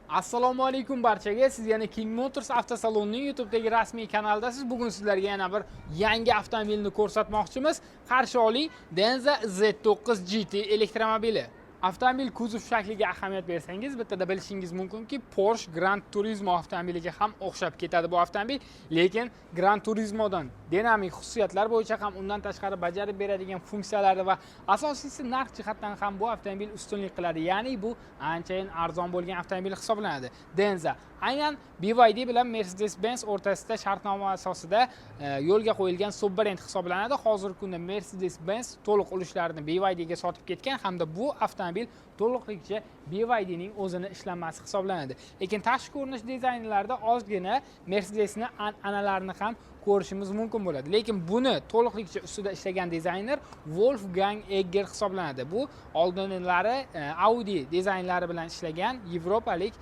Assalomu alaykum barchaga. Siz yana King Motors avtosalonining YouTube'dagi rasmiy kanaldasiz. Bugun sizlarga yana bir yangi avtomobilni ko'rsatmoqchimiz. Qarshi oling, Denza Z9 GT elektromobili. Avtomobil kuzov shakliga ahamiyat bersangiz, bittada bilishingiz mumkinki, Porsche Gran Turismo avtomobiliga ham o'xshab ketadi bu avtomobil, lekin Gran Turismodan dinamik xususiyatlar bo'yicha ham undan tashqari bajarib beradigan funksiyalarni va asosiysi narx jihatdan ham bu avtomobil ustunlik qiladi. Ya'ni bu anchayin arzon bo'lgan avtomobil hisoblanadi. Denza aynan BYD bilan Mercedes-Benz o'rtasida shartnoma asosida yo'lga qo'yilgan sub-brend hisoblanadi. Hozirgi kunda Mercedes-Benz to'liq ulushlarni BYD ga sotib ketgan hamda bu avtomobil to'liqligicha BYDning o'zini ishlanmasi hisoblanadi. Lekin tashqi ko'rinish dizaynlarida ozgina Mercedesning an'analarini ham ko'rishimiz mumkin bo'ladi. Lekin buni to'liqligicha ustida ishlagan dizayner Wolfgang Egger hisoblanadi. Bu oldinlari Audi dizaynlari bilan ishlagan yevropalik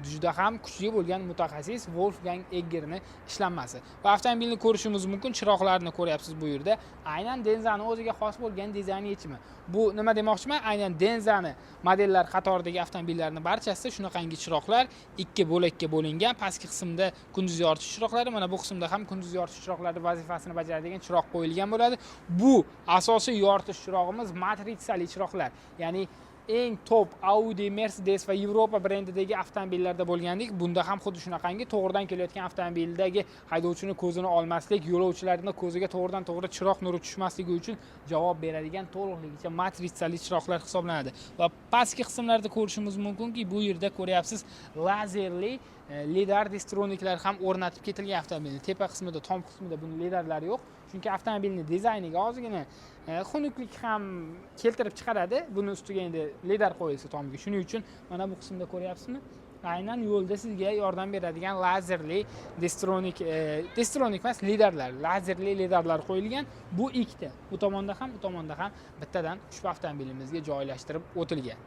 juda ham kuchli bo'lgan mutaxassis Wolfgang Eggerning ishlanmasi. Va avtomobilni ko'rishimiz mumkin, chiroqlarni ko'ryapsiz bu yerda. Aynan Denza'ning o'ziga xos bo'lgan dizayn yechimi. Bu nima demoqchiman? Aynan Denza'ning modellar qatoridagi avtomobillarning barchasida shunaqangi chiroqlar ikki bo'lakka bo'lingan. Pastki qismda kunduz yoritish chiroqlari, mana bu qismda ham kunduz yoritish chiroqlari vazifasini bajaradigan chiroq qo'yilgan bo'ladi. Bu asosiy yoritish chirog'imiz matritsali chiroqlar. Ya'ni eng top Audi, Mercedes va Yevropa brendidagi avtomobillarda bo'lgandek, bunda ham xuddi shunaqangi to'g'ridan kelayotgan avtomobildagi haydovchini ko'zini olmaslik, yo'lovchilarning ko'ziga to'g'ridan-to'g'ri chiroq nuri tushmasligi uchun javob beradigan to'liqligicha matritsali chiroqlar hisoblanadi. Va pastki qismlarda ko'rishimiz mumkinki, bu yerda ko'ryapsiz lazerli lidar distroniklar ham o'rnatib ketilgan avtomobilning tepa qismida, tom qismida buni lidarlar yo'q. Chunki avtomobilning dizayniga ozgina xunuklik ham keltirib chiqaradi. Buni ustiga endi lidar qo'yilsa tomga. Shuning uchun mana bu qismda ko'ryapsizmi? Aynan yo'lda sizga yordam beradigan lazerli distronik emas, lidarlar, lazerli lidarlar qo'yilgan. Bu ikkita. Bu tomonda ham, bu tomonda ham bittadan ushbu avtomobilimizga joylashtirib o'tilgan.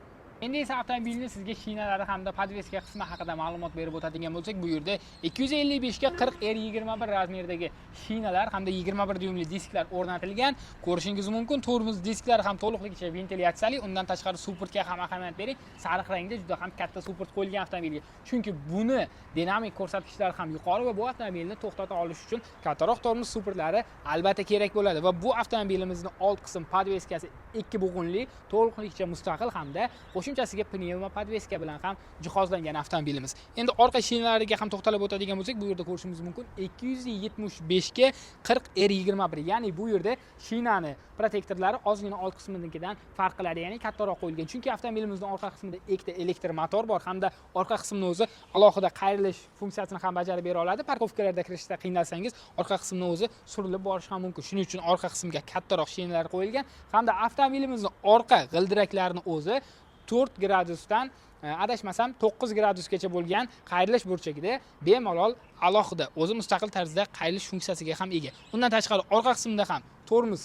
Endi esa avtomobilni sizga shinalari hamda podveska qismi haqida ma'lumot berib o'tadigan bo'lsak, bu yerda 255 ga 40R21 razmerdagi shinalar hamda 21 dyumli disklar o'rnatilgan. Ko'rishingiz mumkin, tormoz disklari ham to'liqligicha ventilyatsiyali, undan tashqari supportga ham ahamiyat bering. Sariq rangda juda ham katta support qo'yilgan avtomobilga. Chunki buni dinamik ko'rsatkichlari ham yuqori va bu avtomobilni to'xtata olish uchun kattaroq tormoz supportlari albatta kerak bo'ladi va bu avtomobilimizning old qism podveskasi 2 bo'g'inli, to'liqligicha mustaqil hamda qo'shimchasiga pnevma podveska bilan ham jihozlangan avtomobilimiz. Endi orqa shinalariga ham to'xtalib o'tadigan bo'lsak, bu yerda ko'rishimiz mumkin 275 ga 40R21, ya'ni bu yerda shinani protektorlari ozgina old qisminikidan farq qiladi, ya'ni kattaroq qo'yilgan. Chunki avtomobilimizning orqa qismida ikkita elektr motor bor hamda orqa qismning o'zi alohida qayrilish funksiyasini ham bajarib bera oladi. Parkovkalarda kirishda qiynalsangiz, orqa qismning o'zi surilib borish ham mumkin. Shuning uchun orqa qismga kattaroq shinalar qo'yilgan hamda avtomobilimizning orqa g'ildiraklarini o'zi 4 gradusdan adashmasam 9 gradusgacha bo'lgan qayrilish burchagida bemalol alohida o'zi mustaqil tarzda qayrilish funksiyasiga ham ega. Undan tashqari orqa qismida ham tormoz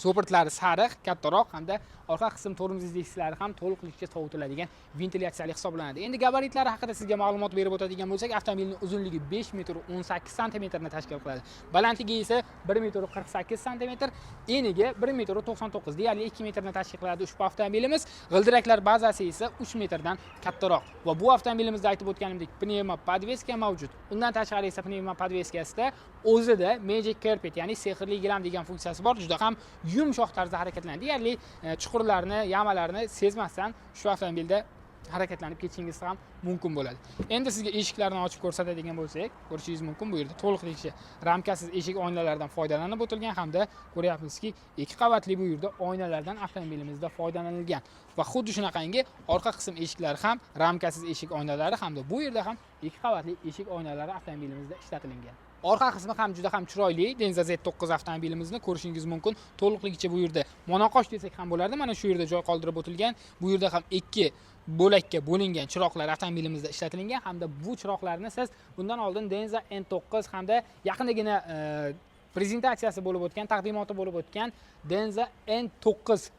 supportlari sariq, kattaroq hamda orqa qism tormoz disklari ham to'liqligicha sovutiladigan ventilyatsiyali hisoblanadi. Endi gabaritlari haqida sizga ma'lumot berib o'tadigan bo'lsak, avtomobilning uzunligi 5 metr 18 santimetrni tashkil qiladi. Balandligi esa 1 metr 48 santimetr, eniga 1 metr 99, deyarli 2 metrni tashkil qiladi ushbu avtomobilimiz. G'ildiraklar bazasi esa 3 metrdan kattaroq. Va bu avtomobilimizda aytib o'tganimdek pnevma podveska mavjud. Undan tashqari esa pnevma podveskasida o'zida Magic Carpet, ya'ni sehrli gilam degan funksiyasi bor. Juda ham yumshoq tarzda harakatlanadi. Deyarli chuqurlarni, yamalarni sezmasdan shu avtomobilda harakatlanib ketishingiz ham mumkin bo'ladi. Endi sizga eshiklarni ochib ko'rsatadigan bo'lsak, ko'rishingiz mumkin, bu yerda to'liqligicha ramkasiz eshik oynalardan foydalanib o'tilgan hamda ko'ryapsizki, 2 qavatli bu yerda oynalardan avtomobilimizda foydalanilgan. Va xuddi shunaqangi orqa qism eshiklari ham ramkasiz eshik oynalari hamda bu yerda ham 2 qavatli eshik oynalari avtomobilimizda ishlatilgan. Orqa qismi ham juda ham chiroyli. Denza Z9 avtomobilimizni ko'rishingiz mumkin. To'liqligicha bu yerda monoqosh desak ham bo'lardi. Mana shu yerda joy qoldirib o'tilgan. Bu yerda ham 2 bo'lakka bo'lingan chiroqlar avtomobilimizda ishlatilgan hamda bu chiroqlarni siz bundan oldin Denza N9 hamda yaqindagina prezentatsiyasi bo'lib o'tgan, taqdimoti bo'lib o'tgan Denza N9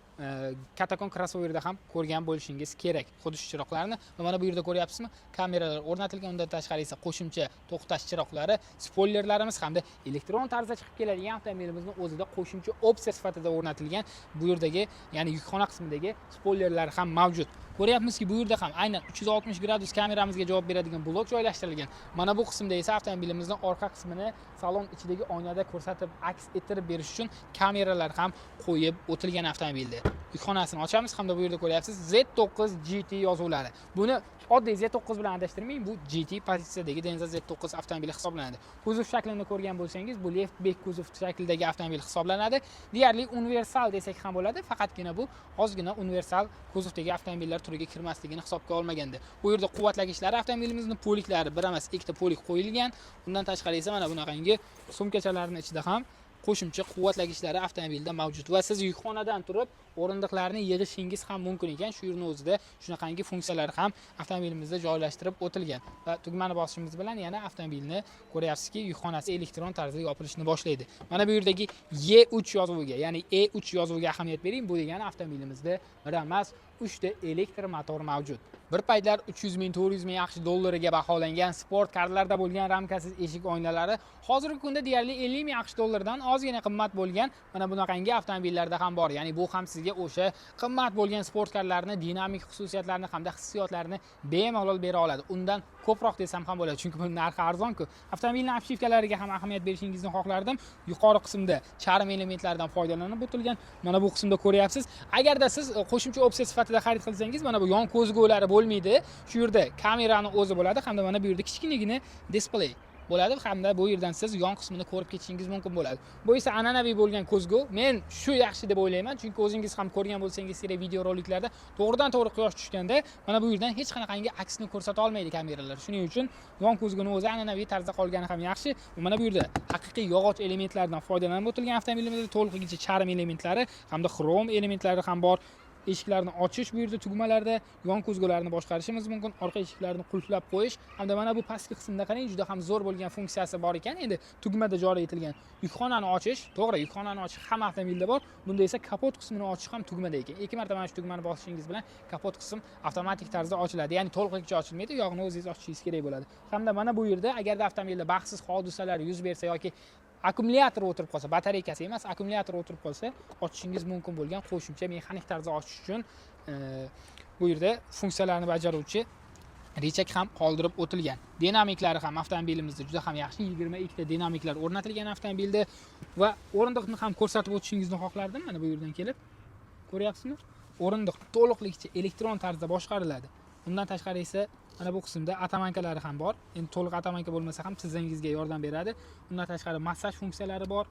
Katakon crossoverda ham ko'rgan bo'lishingiz kerak. Xuddi shu chiroqlarni va mana bu yerda ko'ryapsizmi? Kameralar o'rnatilgan, undan tashqari esa qo'shimcha to'xtash chiroqlari, spoilerlarimiz hamda elektron tarzda chiqib keladigan avtomobilimizning o'zida qo'shimcha opsiya sifatida o'rnatilgan bu yerdagi, ya'ni yukxona qismidagi spoilerlar ham mavjud. Ko'ryapmizki, bu yerda ham aynan 360 gradus kameramizga javob beradigan blok joylashtirilgan. Mana bu qismda esa avtomobilimizning orqa qismini salon ichidagi oynada ko'rsatib, aks ettirib berish uchun kameralar ham qo'yib o'tilgan avtomobilda. Yukxonasini ochamiz hamda bu yerda ko'ryapsiz Z9 GT yozuvlari. Buni oddiy Z9 bilan adashtirmang, bu GT pozitsiyadagi Denza Z9 avtomobili hisoblanadi. Kuzov shaklini ko'rgan bo'lsangiz, bu leftback kuzov shaklidagi avtomobil hisoblanadi. Deyarli universal desak ham bo'ladi, faqatgina bu ozgina universal kuzovdagi avtomobillar turiga kirmasligini hisobga olmaganda. Bu yerda quvvatlagichlar avtomobilimizning poliklari bir emas, ikkita polik qo'yilgan. Undan tashqari esa mana bunaqangi sumkachalarning ichida ham qo'shimcha quvvatlagichlari avtomobilda mavjud va siz yukxonadan turib o'rindiqlarni yig'ishingiz ham mumkin ekan. Shu yerning o'zida shunaqangi funksiyalar ham avtomobilimizda joylashtirib o'tilgan va tugmani bosishimiz bilan yana avtomobilni ko'ryapsizki, yukxonasi elektron tarzda yopilishni boshlaydi. Mana bu yerdagi E3 yozuviga, ya'ni E3 yozuviga ahamiyat bering. Bu degani avtomobilimizda bir emas, 3 ta elektr motor mavjud. Bir paytlar 300 ming, 400 ming AQSh dollariga baholangan sport karlarda bo'lgan ramkasiz eshik oynalari hozirgi kunda deyarli 50 ming AQSh dollaridan ozgina qimmat bo'lgan mana bunaqangi avtomobillarda ham bor. Ya'ni bu ham sizga o'sha qimmat bo'lgan sport karlarni dinamik xususiyatlarini hamda hissiyotlarini bemalol bera oladi. Undan ko'proq desam ham bo'ladi, chunki buning narxi arzon-ku. Avtomobilning obshivkalariga ham ahamiyat berishingizni xohlardim. Yuqori qismda charm elementlaridan foydalanib o'tilgan. Mana bu qismda ko'ryapsiz. Agarda siz qo'shimcha opsiya sifatida xarid qilsangiz, mana bu yon ko'zgulari bo'lmaydi. Shu yerda kamerani o'zi bo'ladi hamda mana bu yerda kichkinagina displey bo'ladi hamda bu yerdan siz yon qismini ko'rib ketishingiz mumkin bo'ladi. Bu esa an'anaviy bo'lgan ko'zgu. Men shu yaxshi deb o'ylayman, chunki o'zingiz ham ko'rgan bo'lsangiz kerak videoroliklarda to'g'ridan to'g'ri quyosh tushganda mana bu yerdan hech qanaqangi aksni ko'rsata olmaydi kameralar. Shuning uchun yon ko'zguni o'zi an'anaviy tarzda qolgani ham yaxshi. Mana bu yerda haqiqiy yog'och elementlardan foydalanib o'tilgan avtomobilimizda to'liqligicha charm elementlari hamda xrom elementlari ham bor. Eshiklarni ochish, bu yerda tugmalarda yon ko'zgularni boshqarishimiz mumkin, orqa eshiklarni qulflab qo'yish hamda mana bu pastki qismda qarang, juda ham zo'r bo'lgan funksiyasi bor ekan. Endi tugmada joriy etilgan yukxonani ochish, to'g'ri, yukxonani ochish hamma avtomobilda bor. Bunda esa kapot qismini ochish ham tugmada ekan. 2 marta mana shu tugmani bosishingiz bilan kapot qism avtomatik tarzda ochiladi. Ya'ni to'liqligicha ochilmaydi, yog'ni o'zingiz ochishingiz kerak bo'ladi. Hamda mana bu yerda agarda avtomobilda baxtsiz hodisalar yuz bersa yoki akkumulyator o'tirib qolsa, batareykasi emas, akkumulyator o'tirib qolsa, ochishingiz mumkin bo'lgan qo'shimcha mexanik tarzda ochish uchun bu yerda funksiyalarni bajaruvchi rechak ham qoldirib o'tilgan. Dinamiklari ham avtomobilimizda juda ham yaxshi, 22 ta dinamiklar o'rnatilgan avtomobilda va o'rindiqni ham ko'rsatib o'tishingizni xohlardim. Mana bu yerdan kelib ko'ryapsizmi? O'rindiq to'liqligicha elektron tarzda boshqariladi. Undan tashqari esa mana bu qismda atamankalari ham bor. Endi to'liq atamanka bo'lmasa ham tizingizga yordam beradi. Undan tashqari massaj funksiyalari bor.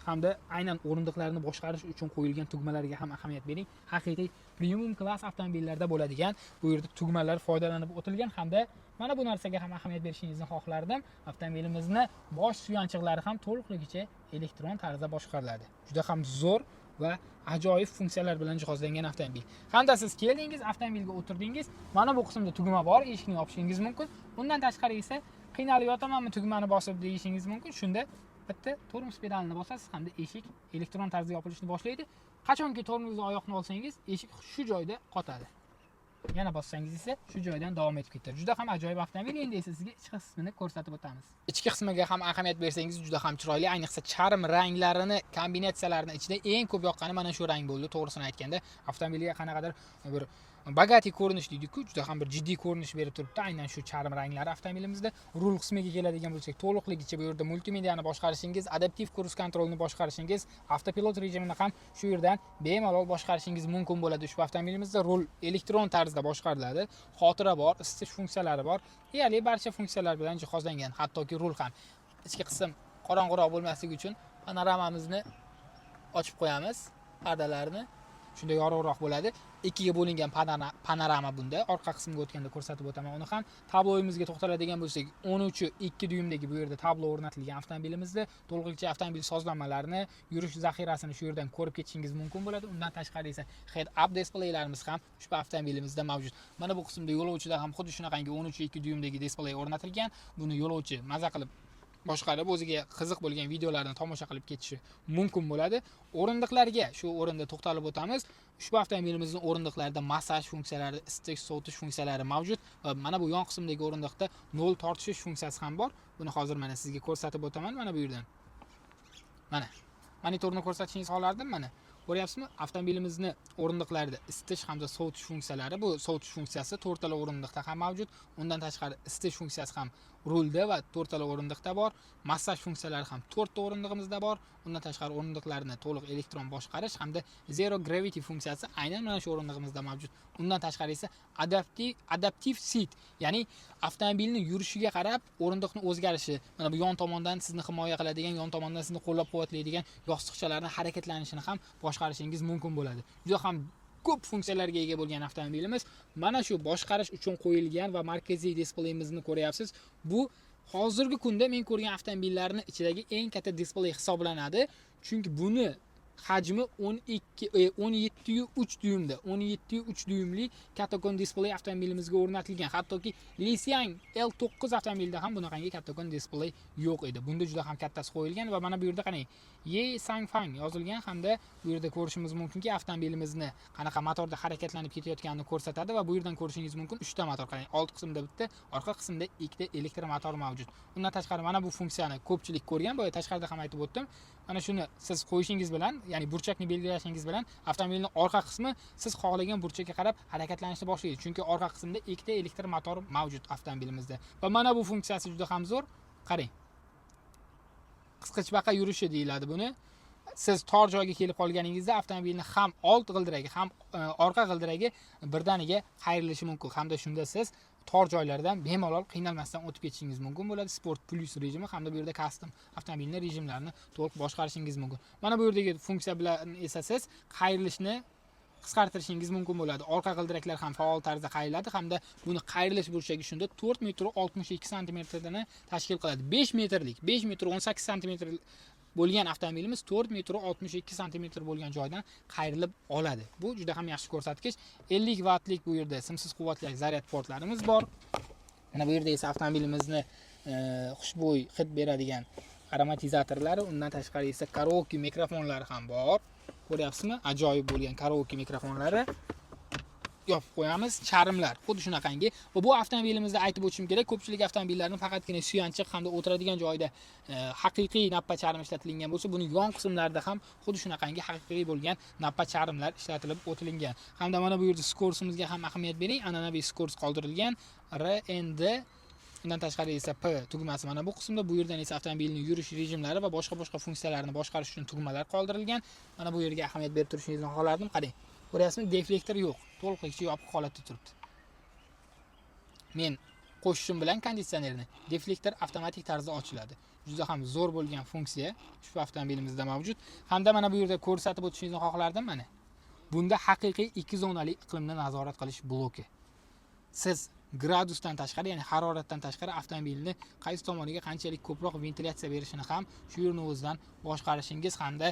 Hamda aynan o'rindiqlarni boshqarish uchun qo'yilgan tugmalarga ham ahamiyat bering. Haqiqiy premium klass avtomobillarda bo'ladigan bu yerda tugmalar foydalanib o'tilgan hamda mana bu narsaga ham ahamiyat berishingizni xohlardim. Avtomobilimizni bosh suyanchiqlari ham to'liqligicha elektron tarzda boshqariladi. Juda ham zo'r va ajoyib funksiyalar bilan jihozlangan avtomobil. Hamda siz keldingiz, avtomobilga o'tirdingiz, mana bu qismda tugma bor, eshikni yopishingiz mumkin. Undan tashqari esa qiynalib yotamanmi tugmani bosib deyishingiz mumkin. Shunda bitta tormoz pedalini bosasiz hamda eshik elektron tarzda yopilishni boshlaydi. Qachonki tormozni oyoqni olsangiz, eshik shu joyda qotadi. Yana bossangiz esa shu joydan davom etib ketadi. Juda ham ajoyib avtomobil. Endi esa sizga ichki qismini ko'rsatib o'tamiz. Ichki qismiga ham ahamiyat bersangiz juda ham chiroyli, ayniqsa charm ranglarini, kombinatsiyalarini ichida eng ko'p yoqqani mana shu rang bo'ldi. To'g'risini aytganda, avtomobilga qanaqadir bir bagati ko'rinish deydi-ku, juda ham bir jiddiy ko'rinish berib turibdi. Aynan shu charm ranglari avtomobilimizda. Rul qismiga keladigan bo'lsak, to'liqligicha bu yerda multimediani boshqarishingiz, adaptiv cruise controlni boshqarishingiz, avtopilot rejimini ham shu yerdan bemalol boshqarishingiz mumkin bo'ladi. Ushbu avtomobilimizda rul elektron tarzda boshqariladi. Xotira bor, isitish funksiyalari bor. Deyarli barcha funksiyalar bilan jihozlangan. Hattoki rul ham. Ichki qism qorong'uroq bo'lmasligi uchun panoramamizni ochib qo'yamiz, pardalarni. Shunda yorug'roq bo'ladi. Ikkiga bo'lingan panorama bunda. Orqa qismiga o'tganda ko'rsatib o'taman. Uni ham tabloyimizga to'xtaladigan bo'lsak, 13.2 dyumdagi bu yerda tablo o'rnatilgan avtomobilimizda to'liqligicha avtomobil sozlanmalarini, yurish zaxirasini shu yerdan ko'rib ketishingiz mumkin bo'ladi. Undan tashqari esa head-up displeylarimiz ham ushbu avtomobilimizda mavjud. Mana bu qismda yo'lovchida ham xuddi shunaqangi 13.2 dyumdagi displey o'rnatilgan. Buni yo'lovchi maza qilib boshqarib o'ziga qiziq bo'lgan videolarni tomosha qilib ketishi mumkin bo'ladi. O'rindiqlarga shu o'rinda to'xtalib o'tamiz. Ushbu avtomobilimizning o'rindiqlarida massaj funksiyalari, isitish, sovutish funksiyalari mavjud va mana bu yon qismdagi o'rindiqda nol tortishish funksiyasi ham bor. Buni hozir mana sizga ko'rsatib o'taman. Mana bu yerdan. Mana monitorni ko'rsatishingizni xohlardim. Mana ko'ryapsizmi? Avtomobilimizni o'rindiqlarida isitish hamda sovutish funksiyalari, bu sovutish funksiyasi to'rttala o'rindiqda ham mavjud. Undan tashqari isitish funksiyasi ham rulda va to'rttala o'rindiqda bor. Massaj funksiyalari ham 4 ta o'rindig'imizda bor. Undan tashqari o'rindiqlarni to'liq elektron boshqarish hamda zero gravity funksiyasi aynan mana shu o'rindig'imizda mavjud. Undan tashqari esa adaptive seat, ya'ni avtomobilni yurishiga qarab o'rindiqni o'zgarishi, mana bu yon tomondan sizni himoya qiladigan, yon tomondan sizni qo'llab-quvvatlaydigan yostiqchalarning harakatlanishini ham boshqarishingiz mumkin bo'ladi. Juda ham ko'p funksiyalarga ega bo'lgan avtomobilimiz. Mana shu boshqarish uchun qo'yilgan va markaziy displeyimizni ko'ryapsiz. Bu hozirgi kunda men ko'rgan avtomobillarning ichidagi eng katta displey hisoblanadi. Chunki buni hajmi 17.3 dyumda, 17.3 dyumli kattakon displey avtomobilimizga o'rnatilgan. Hattoki Lixiang L9 avtomobilida ham bunaqangi kattakon displey yo'q edi. Bunda juda ham kattasi qo'yilgan va mana bu yerda qarang, Ye Sangfang yozilgan hamda bu yerda ko'rishimiz mumkinki, avtomobilimizni qanaqa motorda harakatlanib ketayotganini ko'rsatadi va bu yerdan ko'rishingiz mumkin 3 ta motor. Qarang, old qismda bitta, orqa qismda 2 ta elektr motor mavjud. Undan tashqari mana bu funksiyani ko'pchilik ko'rgan, boya tashqarida ham aytib o'tdim. Mana shuni siz qo'yishingiz bilan, ya'ni burchakni belgilashingiz bilan avtomobilning orqa qismi siz xohlagan burchakka qarab harakatlanishni boshlaydi. Chunki orqa qismda 2 ta elektr motor mavjud avtomobilimizda. Va mana bu funksiyasi juda ham zo'r. Qarang. Qisqichbaqa yurishi deyiladi buni. Siz tor joyga kelib qolganingizda avtomobilni ham old g'ildiragi, ham orqa g'ildiragi birdaniga qayrilishi mumkin. Hamda shunda siz tor joylardan bemalol qiynalmasdan o'tib ketishingiz mumkin bo'ladi. Sport plus rejimi hamda bu yerda custom avtomobilning rejimlarini to'liq boshqarishingiz mumkin. Mana bu yerdagi funksiya bilan esa siz qayrilishni qisqartirishingiz mumkin bo'ladi. Orqa g'ildiraklar ham faol tarzda qayriladi hamda buni qayrilish burchagi shunda 4 metr 62 santimetrdan tashkil qiladi. 5 metrlik, 5 metr 18 santimetr bo'lgan avtomobilimiz 4 metr 62 santimetr bo'lgan joydan qayrilib oladi. Bu juda ham yaxshi ko'rsatkich. 50 vattlik bu yerda simsiz quvvatli zaryad portlarimiz bor. Mana bu yerda esa avtomobilimizni xushbo'y hid beradigan aromatizatorlari, undan tashqari esa karaoke mikrofonlari ham bor. Ko'ryapsizmi? Ajoyib bo'lgan karaoke mikrofonlari. Yopib qo'yamiz, charmlar. Xuddi shunaqangi. Va bu avtomobilimizda aytib o'tishim kerak, ko'pchilik avtomobillarning faqatgina suyanchiq hamda o'tiradigan joyda haqiqiy nappa charm ishlatilgan bo'lsa, buni yon qismlarida ham xuddi shunaqangi haqiqiy bo'lgan nappa charmlar ishlatilib o'tilgan. Hamda mana bu yerda skorsimizga ham ahamiyat bering. An'anaviy skors qoldirilgan. RND, undan tashqari esa P tugmasi mana bu qismda. Bu yerdan esa avtomobilning yurish rejimlari va boshqa funksiyalarni boshqarish uchun tugmalar qoldirilgan. Mana bu yerga ahamiyat berib turishingizni xohlardim. Qarang. Ko'ryapsizmi? Deflektor yo'q. To'liqligicha yopiq holatda turibdi. Men qo'shishim bilan konditsionerni deflektor avtomatik tarzda ochiladi. Juda ham zo'r bo'lgan funksiya ushbu avtomobilimizda mavjud. Hamda mana bu yerda ko'rsatib o'tishingizni xohlardim mana. Bunda haqiqiy 2 zonali iqlimni nazorat qilish bloki. Siz gradusdan tashqari, ya'ni haroratdan tashqari avtomobilni qaysi tomoniga qanchalik ko'proq ventilyatsiya berishini ham shu yerni o'zidan boshqarishingiz hamda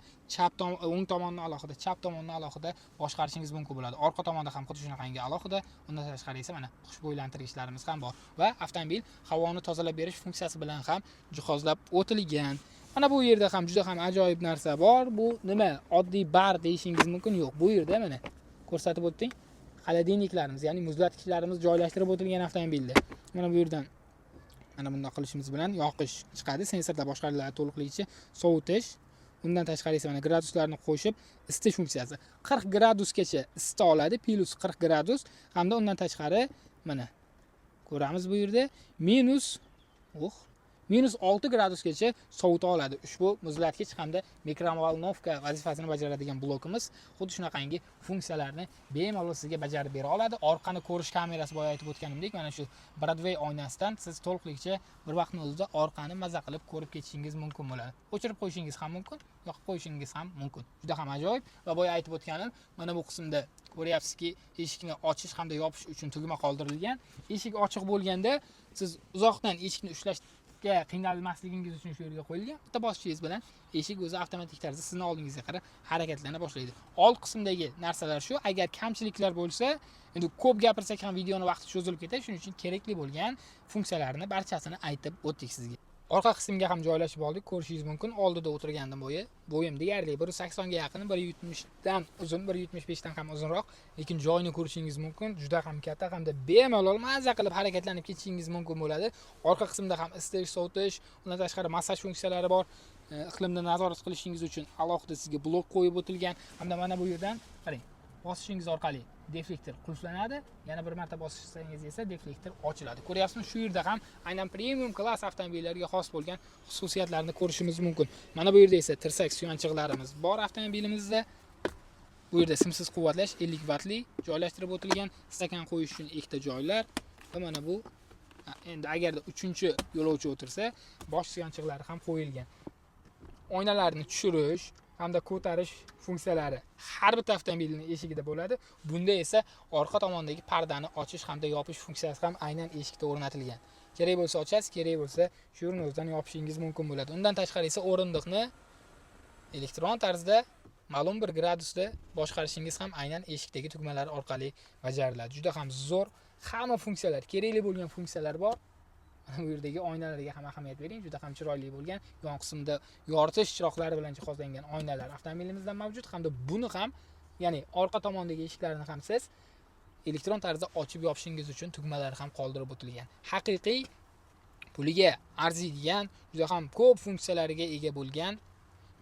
o'ng tomonni alohida, chap tomonni alohida boshqarishingiz mumkin bo'ladi. Orqa tomonda ham xuddi shunaqangi alohida, undan tashqari esa mana xushbo'ylantirgichlarimiz ham bor va avtomobil havoni tozalab berish funksiyasi bilan ham jihozlab o'tilgan. Mana bu yerda ham juda ham ajoyib narsa bor. Bu nima? Oddiy bar deyishingiz mumkin. Yo'q, bu yerda mana ko'rsatib o'tding. Xolodilniklarimiz, ya'ni muzlatgichlarimiz joylashtirib o'tilgan avtomobilda. Mana bu yerdan mana bunday qilishimiz bilan yoqish chiqadi, sensorda boshqariladi, to'liqligicha sovutish. Undan tashqari esa mana graduslarni qo'shib isitish funksiyasi. 40 gradusgacha isita oladi, plus 40 gradus hamda undan tashqari mana ko'ramiz bu yerda minus 6 gradusgacha sovita oladi. Ushbu muzlatgich hamda mikrovolnovka vazifasini bajaradigan blokimiz xuddi shunaqangi funksiyalarni bemalol sizga bajarib bera oladi. Orqani ko'rish kamerasi boya aytib o'tganimdek, mana shu Broadway oynasidan siz to'liqligicha bir vaqtning o'zida orqani maza qilib ko'rib ketishingiz mumkin bo'ladi. O'chirib qo'yishingiz ham mumkin, yoqib qo'yishingiz ham mumkin. Juda ham ajoyib va boya aytib o'tganim, mana bu qismda ko'ryapsizki, eshikni ochish hamda yopish uchun tugma qoldirilgan. Eshik ochiq bo'lganda siz uzoqdan eshikni ushlash qiynalmasligingiz uchun shu yerga qo'yilgan. Bitta bosishingiz bilan eshik o'zi avtomatik tarzda sizning oldingizga qarab harakatlana boshlaydi. Old qismdagi narsalar shu. Agar kamchiliklar bo'lsa, endi ko'p gapirsak ham videoni vaqti cho'zilib ketadi. Shuning uchun kerakli bo'lgan funksiyalarni barchasini aytib o'tdik sizga. Orqa qismga ham joylashib oldik. Ko'rishingiz mumkin. Oldida o'tirgandim bo'yim deyarli 180 ga yaqin, 170 dan uzun, 175 dan ham uzunroq, lekin joyini ko'rishingiz mumkin. Juda ham katta hamda bemalol maza qilib harakatlanib ketishingiz mumkin bo'ladi. Orqa qismda ham isitish, sovutish, undan tashqari massaj funksiyalari bor. Iqlimni nazorat qilishingiz uchun alohida sizga blok qo'yib o'tilgan. Hamda mana bu yerdan qarang, bosishingiz orqali deflektor qulflanadi. Yana bir marta bossangiz esa deflektor ochiladi. Ko'ryapsizmi? Shu yerda ham aynan premium klass avtomobillarga xos bo'lgan xususiyatlarni ko'rishimiz mumkin. Mana bu yerda esa tirsak suyanchiqlarimiz bor avtomobilimizda. Bu yerda simsiz quvvatlash 50 vatli joylashtirib o'tilgan, stakan qo'yish uchun ikkita joylar va mana bu endi agarda 3-yo'lovchi o'tirsa, bosh suyanchiqlari ham qo'yilgan. Oynalarni tushirish hamda ko'tarish funksiyalari har bir avtomobilning eshigida bo'ladi. Bunda esa orqa tomondagi pardani ochish hamda yopish funksiyasi ham aynan eshikda o'rnatilgan. Kerak bo'lsa ochasiz, kerak bo'lsa shu yerni o'zidan yopishingiz mumkin bo'ladi. Undan tashqari esa o'rindiqni elektron tarzda ma'lum bir gradusda boshqarishingiz ham aynan eshikdagi tugmalar orqali bajariladi. Juda ham zo'r, hamma funksiyalar, kerakli bo'lgan funksiyalar bor. Bu yerdagi oynalarga ham ahamiyat bering. Juda ham chiroyli bo'lgan, yon qismda yoritish chiroqlari bilan jihozlangan oynalar avtomobilimizda mavjud. Hamda buni ham, ya'ni orqa tomondagi eshiklarni ham siz elektron tarzda ochib yopishingiz uchun tugmalar ham qoldirib o'tilgan. Haqiqiy puliga arziydigan, juda ham ko'p funksiyalariga ega bo'lgan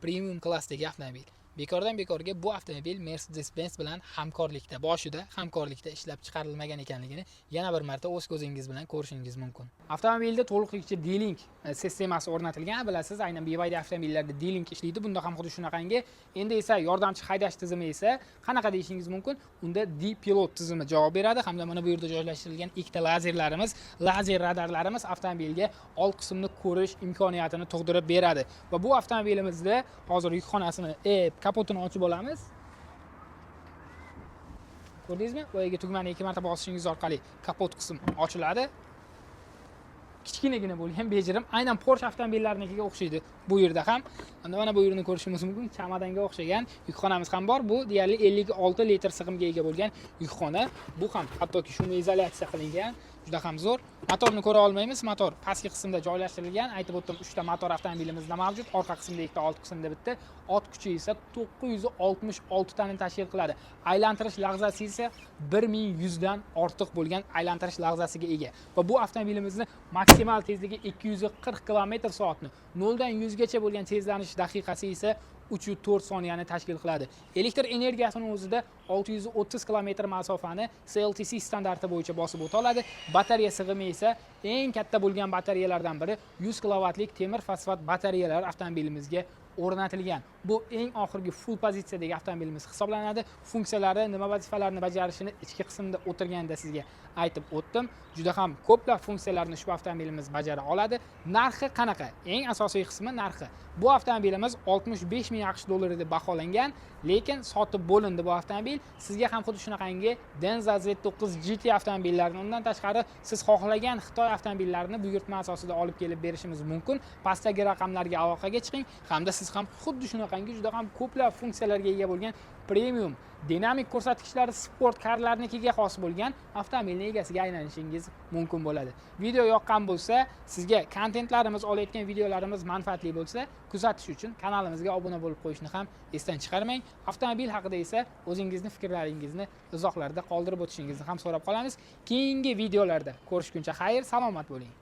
premium klassdagi avtomobil. Bekordan bekorga bu avtomobil Mercedes-Benz bilan hamkorlikda, boshida hamkorlikda ishlab chiqarilmagan ekanligini yana bir marta o'z ko'zingiz bilan ko'rishingiz mumkin. Avtomobilda to'liqligicha D-Link sistemasi o'rnatilgan. Bilasiz, aynan BYD avtomobillarida D-Link ishlaydi. Bunda ham xuddi shunaqangi. Endi esa yordamchi haydash tizimi esa qanaqa deyishingiz mumkin? Unda D-Pilot tizimi javob beradi. Hamda mana bu yerda joylashtirilgan ikkita lazerlarimiz, lazer radarlarimiz avtomobilga old qismni ko'rish imkoniyatini tug'dirib beradi. Va bu avtomobilimizda hozir yukxonasini kapotini ochib olamiz. Ko'rdingizmi? Boyaga tugmani 2 marta bosishingiz orqali kapot qism ochiladi. Kichkinagina bo'lgan bejirim, aynan Porsche avtomobillariga o'xshaydi. Bu yerda ham mana bu yerni ko'rishimiz mumkin. Chamadanga o'xshagan yukxonamiz ham bor. Bu deyarli 56 litr sig'imga ega bo'lgan yukxona. Bu ham hattoki shuni izolyatsiya qilingan. Juda ham zo'r. Motorni ko'ra olmaymiz. Motor pastki qismda joylashtirilgan. Aytib o'tdim, 3 ta motor avtomobilimizda mavjud. Orqa qismda ikkita, old qismda bitta. Ot kuchi esa 966 tani tashkil qiladi. Aylantirish lahzasi esa 1100 dan ortiq bo'lgan aylantirish lahzasiga ega. Va bu avtomobilimizni maksimal tezligi 240 km/soatni 0 dan 100 gacha bo'lgan tezlanish daqiqasi esa 3-4 soniyani tashkil qiladi. Elektr energiyasini o'zida 630 km masofani CLTC standarti bo'yicha bosib o'ta oladi. Batareya sig'imi esa eng katta bo'lgan batareyalardan biri 100 kilovatlik temir fosfat batareyalar avtomobilimizga o'rnatilgan. Bu eng oxirgi full pozitsiyadagi avtomobilimiz hisoblanadi. Funksiyalari, nima vazifalarni bajarishini ichki qismda o'tirganda sizga aytib o'tdim. Juda ham ko'plab funksiyalarni ushbu avtomobilimiz bajara oladi. Narxi qanaqa? Eng asosiy qismi narxi. Bu avtomobilimiz 65 ming AQSh dollari deb baholangan, lekin sotib bo'lindi bu avtomobil. Sizga ham xuddi shunaqangi Denza Z9 GT avtomobillarini, undan tashqari siz xohlagan Xitoy avtomobillarini buyurtma asosida olib kelib berishimiz mumkin. Pastdagi raqamlarga aloqaga chiqing, hamda siz ham xuddi shunaqangi juda ham ko'plab funksiyalarga ega bo'lgan premium dinamik ko'rsatkichlari sport karlarnikiga xos bo'lgan avtomobilning egasiga aylanishingiz mumkin bo'ladi. Video yoqqan bo'lsa, sizga kontentlarimiz, olayotgan videolarimiz manfaatli bo'lsa, kuzatish uchun kanalimizga obuna bo'lib qo'yishni ham esdan chiqarmang. Avtomobil haqida esa o'zingizni fikrlaringizni izohlarda qoldirib o'tishingizni ham so'rab qolamiz. Keyingi videolarda ko'rishguncha xayr, salomat bo'ling.